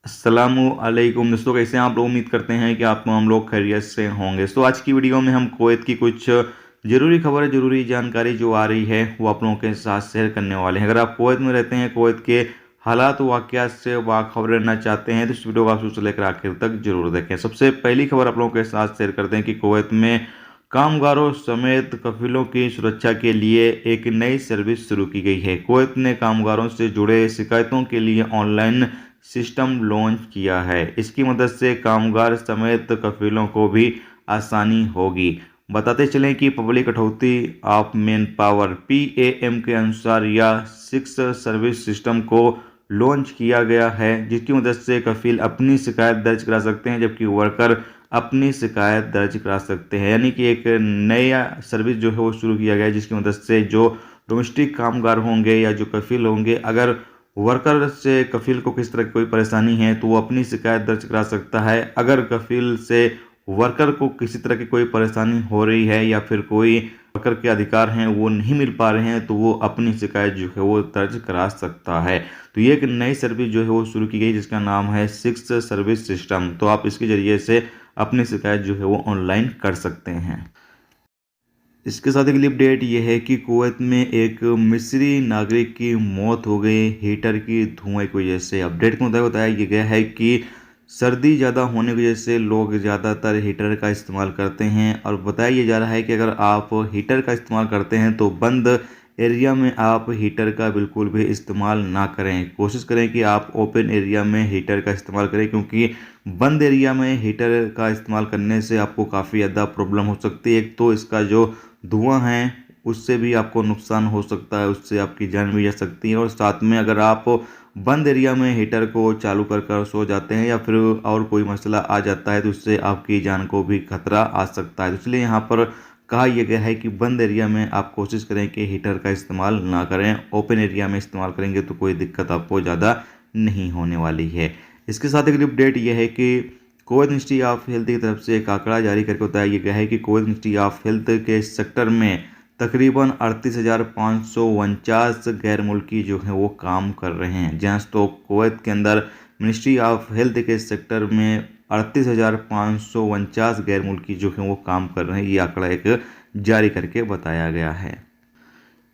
अस्सलामुअलैकुम दोस्तों, कैसे हैं आप लोग। उम्मीद करते हैं कि हम लोग खैरियत से होंगे। तो आज की वीडियो में हम कुवैत की कुछ ज़रूरी खबर, ज़रूरी जानकारी जो आ रही है वो आप लोगों के साथ शेयर करने वाले हैं। अगर आप कुवैत में रहते हैं, कुवैत के हालात वाक़यात से बाखबर रहना चाहते हैं तो इस वीडियो को आप शुरू से लेकर आखिर तक जरूर देखें। सबसे पहली खबर आप लोगों के साथ शेयर करते हैं कि कुवैत में कामगारों समेत कफिलों की सुरक्षा के लिए एक नई सर्विस शुरू की गई है। कुवैत ने कामगारों से जुड़े शिकायतों के लिए ऑनलाइन सिस्टम लॉन्च किया है। इसकी मदद से कामगार समेत कफिलों को भी आसानी होगी। बताते चलें कि public authority of man power PAM के अनुसार यह 6 सर्विस सिस्टम को लॉन्च किया गया है, जिसकी मदद से कफिल अपनी शिकायत दर्ज करा सकते हैं जबकि वर्कर अपनी शिकायत दर्ज करा सकते हैं। यानी कि एक नया सर्विस जो है वो शुरू किया गया है, जिसकी मदद से जो डोमेस्टिक कामगार होंगे या जो कफिल होंगे, अगर वर्कर से कफिल को किस तरह की कोई परेशानी है तो वो अपनी शिकायत दर्ज करा सकता है। अगर कफिल से वर्कर को किसी तरह की कोई परेशानी हो रही है या फिर कोई वर्कर के अधिकार हैं वो नहीं मिल पा रहे हैं तो वो अपनी शिकायत जो है वो दर्ज करा सकता है। तो ये एक नई सर्विस जो है वो शुरू की गई जिसका नाम है 6 सर्विस सिस्टम। तो आप इसके ज़रिए से अपनी शिकायत जो है वो ऑनलाइन कर सकते हैं। इसके साथ एक अपडेट ये है कि कुवैत में एक मिस्री नागरिक की मौत हो गई हीटर की धुएं की वजह से। अपडेट के मुताबिक बताया गया है कि सर्दी ज़्यादा होने की वजह से लोग ज़्यादातर हीटर का इस्तेमाल करते हैं और बताया जा रहा है कि अगर आप हीटर का इस्तेमाल करते हैं तो बंद एरिया में आप हीटर का बिल्कुल भी इस्तेमाल ना करें। कोशिश करें कि आप ओपन एरिया में हीटर का इस्तेमाल करें, क्योंकि बंद एरिया में हीटर का इस्तेमाल करने से आपको काफ़ी ज़्यादा प्रॉब्लम हो सकती है। एक तो इसका जो धुआं है उससे भी आपको नुकसान हो सकता है, उससे आपकी जान भी जा सकती है। और साथ में अगर आप बंद एरिया में हीटर को चालू कर सो जाते हैं या फिर और कोई मसला आ जाता है तो उससे आपकी जान को भी खतरा आ सकता है। तो इसलिए यहाँ पर कहा यह गया है कि बंद एरिया में आप कोशिश करें कि हीटर का इस्तेमाल ना करें। ओपन एरिया में इस्तेमाल करेंगे तो कोई दिक्कत आपको ज़्यादा नहीं होने वाली है। इसके साथ एक अपडेट यह है कि कुवैत मिनिस्ट्री ऑफ हेल्थ की तरफ से एक आंकड़ा जारी करके बताया गया है कि कुवैत मिनिस्ट्री ऑफ हेल्थ के सेक्टर में तकरीबन 38,549 गैर मुल्की जो हैं वो काम कर रहे हैं। जहाँ तो कुवैत के अंदर मिनिस्ट्री ऑफ हेल्थ के सेक्टर में 38,549 गैर मुल्की जो हैं वो काम कर रहे हैं। ये आंकड़ा एक जारी करके बताया गया है।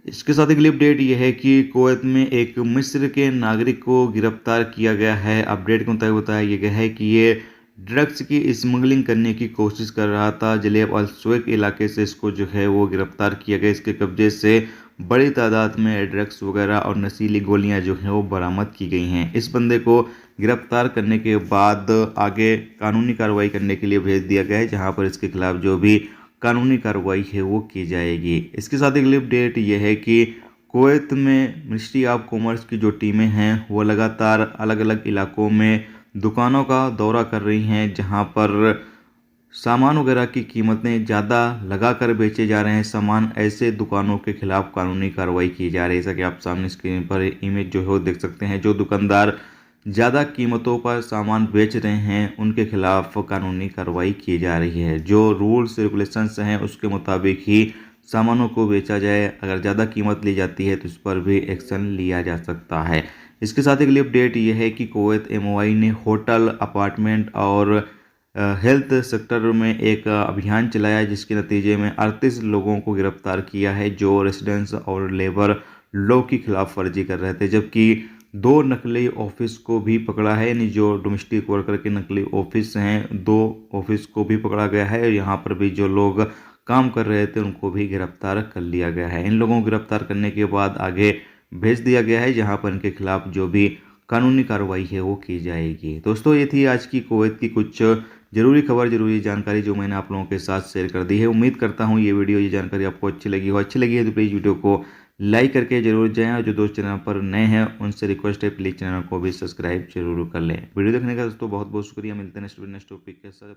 इसके साथ एक अपडेट यह है कि कुवैत में एक मिस्र के नागरिक को गिरफ्तार किया गया है। अपडेट के मुताबिक बताया गया है कि ये ड्रग्स की स्मगलिंग करने की कोशिश कर रहा था। जलेब अल सुवैक इलाके से इसको जो है वो गिरफ्तार किया गया। इसके कब्जे से बड़ी तादाद में ड्रग्स वगैरह और नशीली गोलियां जो हैं वो बरामद की गई हैं। इस बंदे को गिरफ्तार करने के बाद आगे कानूनी कार्रवाई करने के लिए भेज दिया गया है, जहां पर इसके खिलाफ जो भी कानूनी कार्रवाई है वो की जाएगी। इसके साथ एक अपडेट ये है कि कुवैत में मिनिस्ट्री ऑफ कॉमर्स की जो टीमें हैं वो लगातार अलग अलग इलाकों में दुकानों का दौरा कर रही हैं, जहां पर सामान वगैरह की कीमतें ज़्यादा लगा कर बेचे जा रहे हैं सामान। ऐसे दुकानों के खिलाफ कानूनी कार्रवाई की जा रही है। जैसा कि आप सामने स्क्रीन पर इमेज जो है वो देख सकते हैं। जो दुकानदार ज़्यादा कीमतों पर सामान बेच रहे हैं उनके खिलाफ कानूनी कार्रवाई की जा रही है। जो रूल्स रेगुलेशंस हैं उसके मुताबिक ही सामानों को बेचा जाए। अगर ज़्यादा कीमत ली जाती है तो इस पर भी एक्शन लिया जा सकता है। इसके साथ एक अपडेट ये है कि कुवैत MOI ने होटल, अपार्टमेंट और हेल्थ सेक्टर में एक अभियान चलाया, जिसके नतीजे में 38 लोगों को गिरफ्तार किया है जो रेसिडेंस और लेबर लॉ की खिलाफ वर्जी कर रहे थे। जबकि 2 नकली ऑफिस को भी पकड़ा है। यानी जो डोमेस्टिक वर्कर के नकली ऑफिस हैं 2 ऑफिस को भी पकड़ा गया है। और यहाँ पर भी जो लोग काम कर रहे थे उनको भी गिरफ्तार कर लिया गया है। इन लोगों को गिरफ्तार करने के बाद आगे भेज दिया गया है, जहाँ पर इनके खिलाफ जो भी कानूनी कार्रवाई है वो की जाएगी। दोस्तों, ये थी आज की कुवैत की कुछ ज़रूरी खबर, ज़रूरी जानकारी जो मैंने आप लोगों के साथ शेयर कर दी है। उम्मीद करता हूँ ये वीडियो, ये जानकारी आपको अच्छी लगी हो। अच्छी लगी है तो प्लीज़ वीडियो को लाइक करके जरूर जाएं और जो दोस्त चैनल पर नए हैं उनसे रिक्वेस्ट है प्लीज़ चैनल को भी सब्सक्राइब जरूर कर लें। वीडियो देखने का दोस्तों बहुत बहुत शुक्रिया। मिलते हैं नेक्स्ट टॉपिक के साथ।